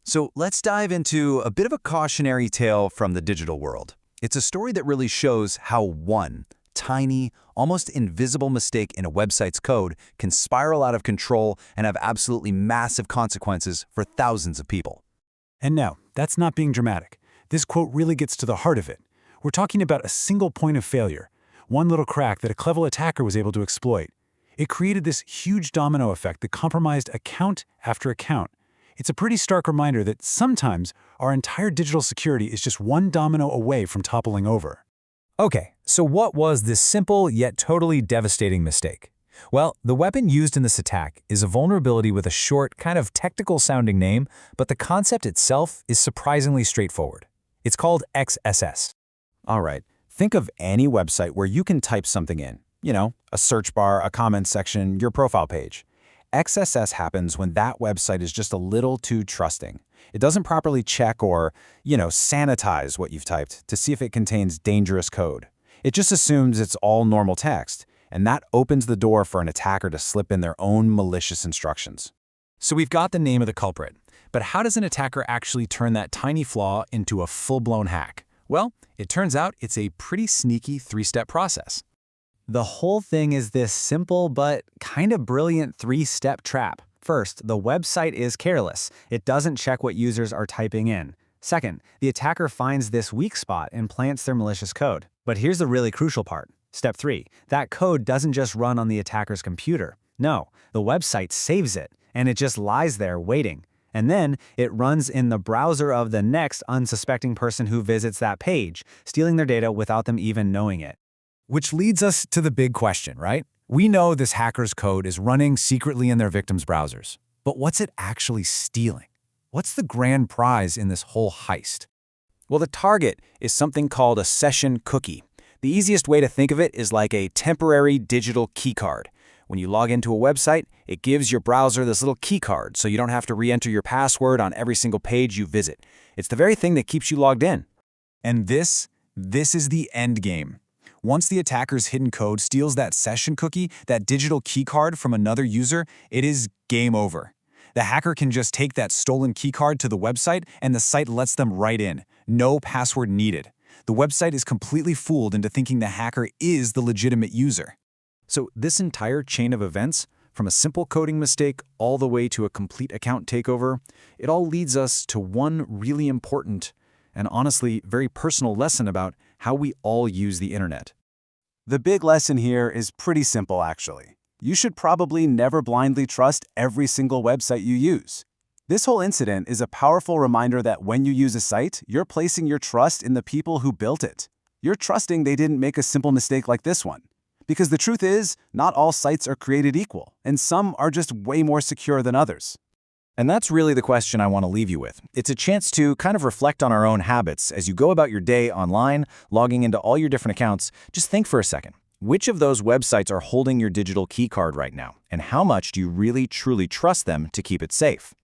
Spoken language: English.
So let's dive into a bit of a cautionary tale from the digital world. It's a story that really shows how one tiny, almost invisible mistake in a website's code can spiral out of control and have absolutely massive consequences for thousands of people. And no, that's not being dramatic. This quote really gets to the heart of it. We're talking about a single point of failure, one little crack that a clever attacker was able to exploit. It created this huge domino effect that compromised account after account. It's a pretty stark reminder that sometimes our entire digital security is just one domino away from toppling over. Okay, so what was this simple yet totally devastating mistake? Well, the weapon used in this attack is a vulnerability with a short, kind of technical-sounding name, but the concept itself is surprisingly straightforward. It's called XSS. All right, think of any website where you can type something in. A search bar, a comment section, your profile page. XSS happens when that website is just a little too trusting. It doesn't properly check or, sanitize what you've typed to see if it contains dangerous code. It just assumes it's all normal text, and that opens the door for an attacker to slip in their own malicious instructions. So we've got the name of the culprit, but how does an attacker actually turn that tiny flaw into a full-blown hack? Well, it turns out it's a pretty sneaky three-step process. The whole thing is this simple but kind of brilliant three-step trap. First, the website is careless. It doesn't check what users are typing in. Second, the attacker finds this weak spot and plants their malicious code. But here's the really crucial part. Step 3. That code doesn't just run on the attacker's computer. No, the website saves it, and it just lies there waiting. And then it runs in the browser of the next unsuspecting person who visits that page, stealing their data without them even knowing it. Which leads us to the big question, right? We know this hacker's code is running secretly in their victims' browsers. But what's it actually stealing? What's the grand prize in this whole heist? Well, the target is something called a session cookie. The easiest way to think of it is like a temporary digital keycard. When you log into a website, it gives your browser this little keycard so you don't have to re-enter your password on every single page you visit. It's the very thing that keeps you logged in. And this is the end game. Once the attacker's hidden code steals that session cookie, that digital keycard from another user, it is game over. The hacker can just take that stolen keycard to the website and the site lets them right in. No password needed. The website is completely fooled into thinking the hacker is the legitimate user. So this entire chain of events, from a simple coding mistake all the way to a complete account takeover, it all leads us to one really important and honestly very personal lesson about how we all use the internet. The big lesson here is pretty simple, actually. You should probably never blindly trust every single website you use. This whole incident is a powerful reminder that when you use a site, you're placing your trust in the people who built it. You're trusting they didn't make a simple mistake like this one. Because the truth is, not all sites are created equal, and some are just way more secure than others. And that's really the question I want to leave you with. It's a chance to kind of reflect on our own habits as you go about your day online, logging into all your different accounts. Just think for a second. Which of those websites are holding your digital keycard right now? And how much do you really truly trust them to keep it safe?